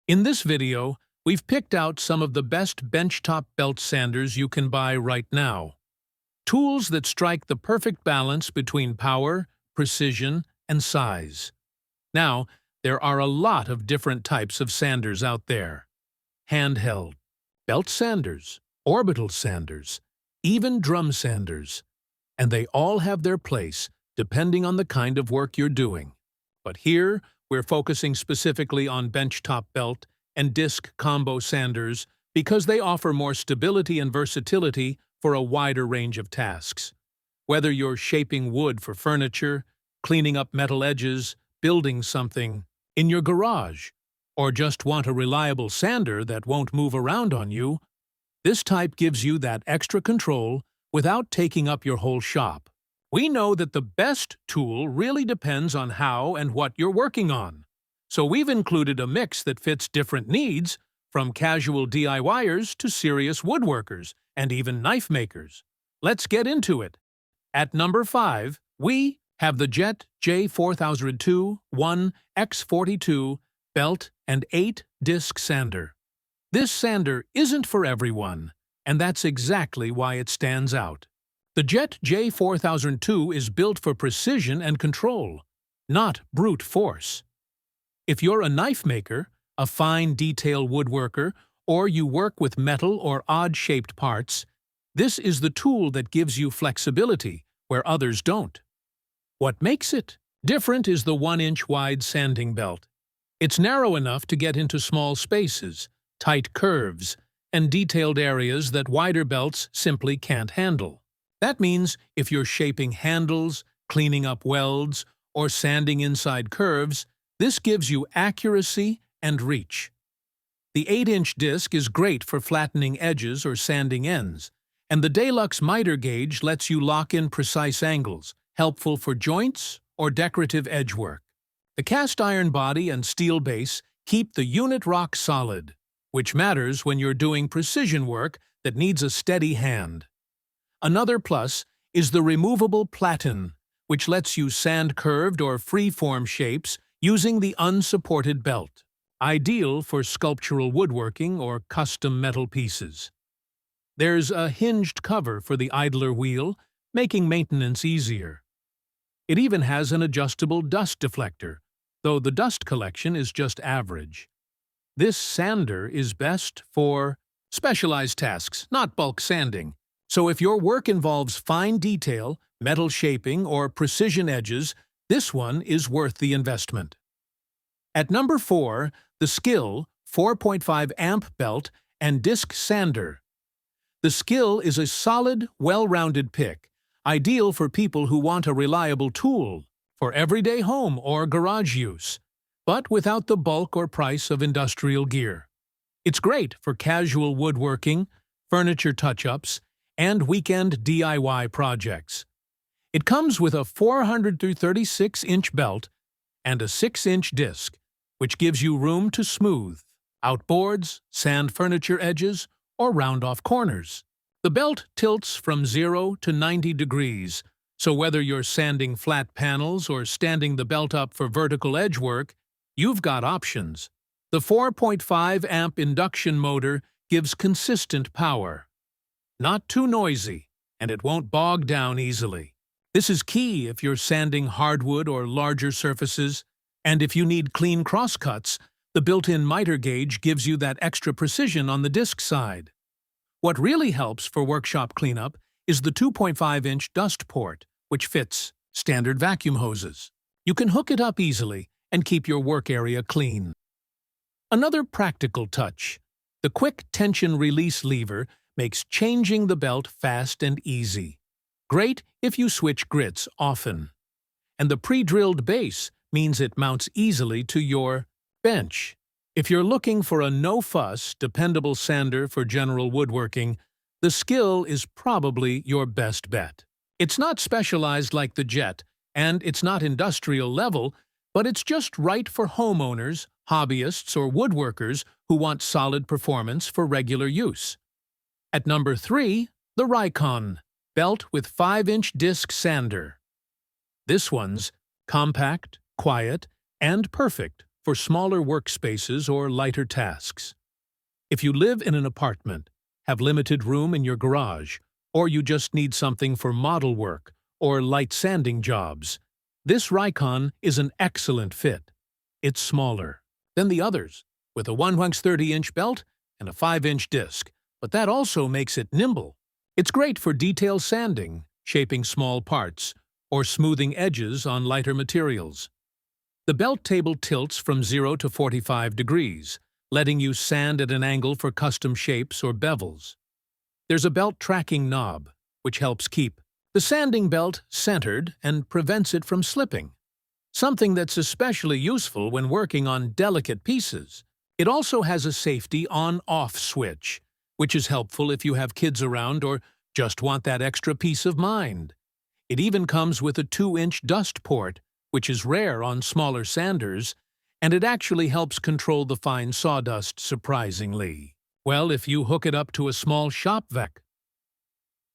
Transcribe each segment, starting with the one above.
In this video, we've picked out some of the best benchtop belt sanders you can buy right now. Tools that strike the perfect balance between power, precision, and size. Now, there are a lot of different types of sanders out there. Handheld, belt sanders, orbital sanders, even drum sanders. And they all have their place, depending on the kind of work you're doing. But here, we're focusing specifically on benchtop belt and disc combo sanders because they offer more stability and versatility for a wider range of tasks. Whether you're shaping wood for furniture, cleaning up metal edges, building something in your garage, or just want a reliable sander that won't move around on you, this type gives you that extra control without taking up your whole shop. We know that the best tool really depends on how and what you're working on. So we've included a mix that fits different needs, from casual DIYers to serious woodworkers and even knife makers. Let's get into it. At number 5, we have the Jet J4002 1x42 belt and 8-disc sander. This sander isn't for everyone, and that's exactly why it stands out. The Jet J4002 is built for precision and control, not brute force. If you're a knife maker, a fine detail woodworker, or you work with metal or odd-shaped parts, this is the tool that gives you flexibility where others don't. What makes it different is the 1-inch wide sanding belt. It's narrow enough to get into small spaces, tight curves, and detailed areas that wider belts simply can't handle. That means if you're shaping handles, cleaning up welds, or sanding inside curves, this gives you accuracy and reach. The 8-inch disc is great for flattening edges or sanding ends, and the Deluxe miter gauge lets you lock in precise angles, helpful for joints or decorative edge work. The cast iron body and steel base keep the unit rock solid, which matters when you're doing precision work that needs a steady hand. Another plus is the removable platen, which lets you sand curved or free-form shapes using the unsupported belt, ideal for sculptural woodworking or custom metal pieces. There's a hinged cover for the idler wheel, making maintenance easier. It even has an adjustable dust deflector, though the dust collection is just average. This sander is best for specialized tasks, not bulk sanding. So if your work involves fine detail, metal shaping, or precision edges, this one is worth the investment. At number 4, the Skil 4.5 amp belt and disc sander. The Skil is a solid, well-rounded pick, ideal for people who want a reliable tool for everyday home or garage use, but without the bulk or price of industrial gear. It's great for casual woodworking, furniture touch-ups, and weekend DIY projects. It comes with a 436-inch belt and a 6-inch disc, which gives you room to smooth out boards, sand furniture edges, or round off corners. The belt tilts from 0 to 90 degrees, so whether you're sanding flat panels or standing the belt up for vertical edge work, you've got options. The 4.5 amp induction motor gives consistent power. Not too noisy, and it won't bog down easily. This is key if you're sanding hardwood or larger surfaces, and if you need clean crosscuts, the built-in miter gauge gives you that extra precision on the disc side. What really helps for workshop cleanup is the 2.5-inch dust port, which fits standard vacuum hoses. You can hook it up easily and keep your work area clean. Another practical touch: the quick tension release lever makes changing the belt fast and easy. Great if you switch grits often. And the pre-drilled base means it mounts easily to your bench. If you're looking for a no-fuss, dependable sander for general woodworking, the Skil is probably your best bet. It's not specialized like the Jet, and it's not industrial level, but it's just right for homeowners, hobbyists, or woodworkers who want solid performance for regular use. At number 3, the Rikon belt with 5-inch disc sander. This one's compact, quiet, and perfect for smaller workspaces or lighter tasks. If you live in an apartment, have limited room in your garage, or you just need something for model work or light sanding jobs, this Rikon is an excellent fit. It's smaller than the others, with a 130-inch belt and a 5-inch disc, but that also makes it nimble. It's great for detail sanding, shaping small parts, or smoothing edges on lighter materials. The belt table tilts from 0 to 45 degrees, letting you sand at an angle for custom shapes or bevels. There's a belt tracking knob, which helps keep the sanding belt centered and prevents it from slipping, something that's especially useful when working on delicate pieces. It also has a safety on-off switch, which is helpful if you have kids around or just want that extra peace of mind. It even comes with a 2-inch dust port, which is rare on smaller sanders, and it actually helps control the fine sawdust surprisingly. Well, if you hook it up to a small shop vac.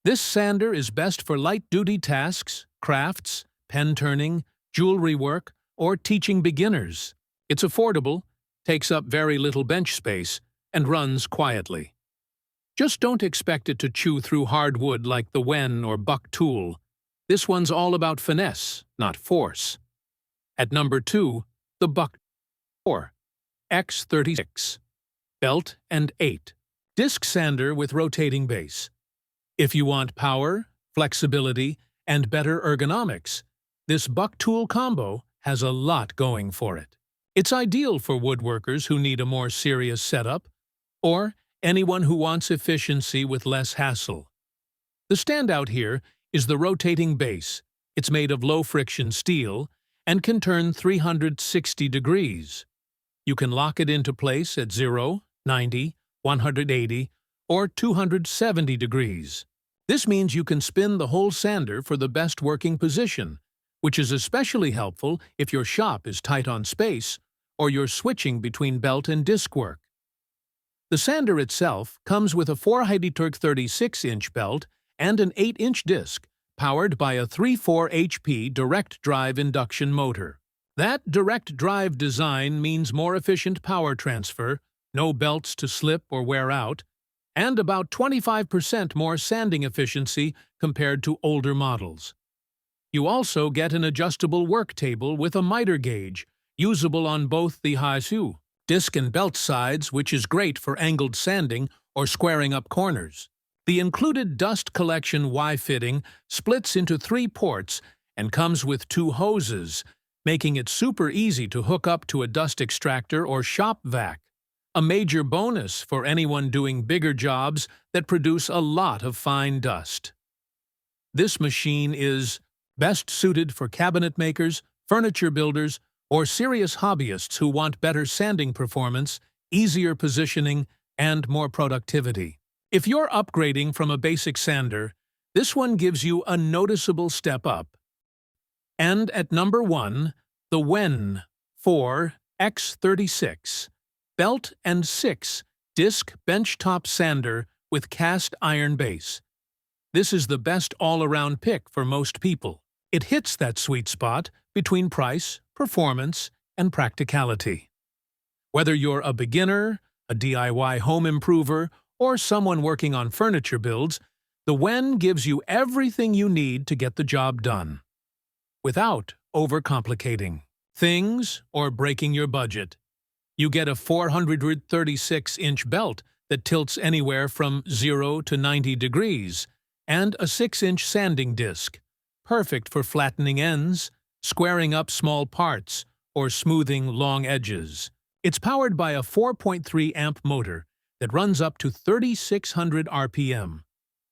This sander is best for light-duty tasks, crafts, pen turning, jewelry work, or teaching beginners. It's affordable, takes up very little bench space, and runs quietly. Just don't expect it to chew through hardwood like the Wen or Bucktool. This one's all about finesse, not force. At number 2, the Bucktool X36 Belt and 8 Disc Sander with rotating base. If you want power, flexibility, and better ergonomics, this Bucktool combo has a lot going for it. It's ideal for woodworkers who need a more serious setup, or anyone who wants efficiency with less hassle. The standout here is the rotating base. It's made of low-friction steel and can turn 360 degrees. You can lock it into place at 0, 90, 180, or 270 degrees. This means you can spin the whole sander for the best working position, which is especially helpful if your shop is tight on space or you're switching between belt and disc work. The sander itself comes with a 436-inch belt and an 8-inch disc, powered by a 3.4 HP direct drive induction motor. That direct drive design means more efficient power transfer, no belts to slip or wear out, and about 25% more sanding efficiency compared to older models. You also get an adjustable work table with a miter gauge, usable on both the high-su disc and belt sides, which is great for angled sanding or squaring up corners. The included dust collection Y-fitting splits into 3 ports and comes with 2 hoses, making it super easy to hook up to a dust extractor or shop vac. A major bonus for anyone doing bigger jobs that produce a lot of fine dust. This machine is best suited for cabinet makers, furniture builders, or serious hobbyists who want better sanding performance, easier positioning, and more productivity. If you're upgrading from a basic sander, this one gives you a noticeable step up. And at number 1, the Wen 4 X36 Belt and 6 Disc Benchtop Sander with cast iron base. This is the best all-around pick for most people. It hits that sweet spot between price, performance, and practicality. Whether you're a beginner, a DIY home improver, or someone working on furniture builds, the Wen gives you everything you need to get the job done, without overcomplicating things or breaking your budget. You get a 436-inch belt that tilts anywhere from 0 to 90 degrees, and a 6-inch sanding disc, perfect for flattening ends, squaring up small parts, or smoothing long edges. It's powered by a 4.3 amp motor that runs up to 3,600 RPM.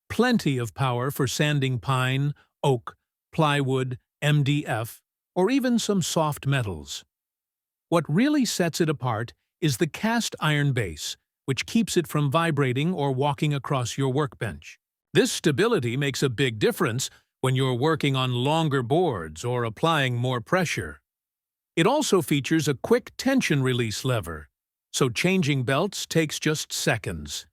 Plenty of power for sanding pine, oak, plywood, MDF, or even some soft metals. What really sets it apart is the cast iron base, which keeps it from vibrating or walking across your workbench. This stability makes a big difference when you're working on longer boards or applying more pressure. It also features a quick tension release lever, so changing belts takes just seconds.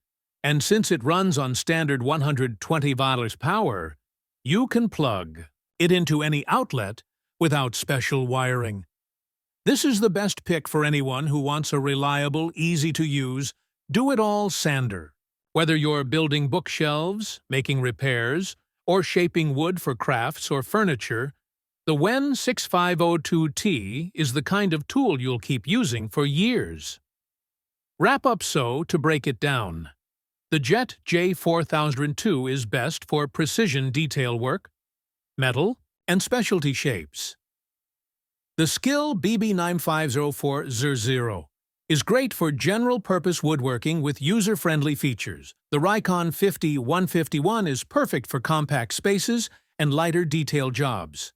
And since it runs on standard 120 volts power, you can plug it into any outlet without special wiring. This is the best pick for anyone who wants a reliable, easy-to-use, do-it-all sander. Whether you're building bookshelves, making repairs, or shaping wood for crafts or furniture, the WEN 6502T is the kind of tool you'll keep using for years. Wrap up to break it down. The JET J4002 is best for precision detail work, metal, and specialty shapes. The Skil BB950400 is great for general-purpose woodworking with user-friendly features. The Rikon 15151 is perfect for compact spaces and lighter detail jobs.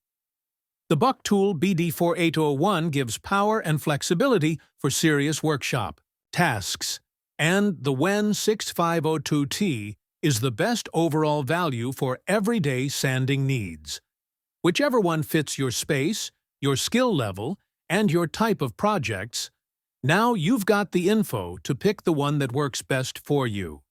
The Bucktool BD481 gives power and flexibility for serious workshop tasks, and the WEN 6502T is the best overall value for everyday sanding needs. Whichever one fits your space, your skill level, and your type of projects, now you've got the info to pick the one that works best for you.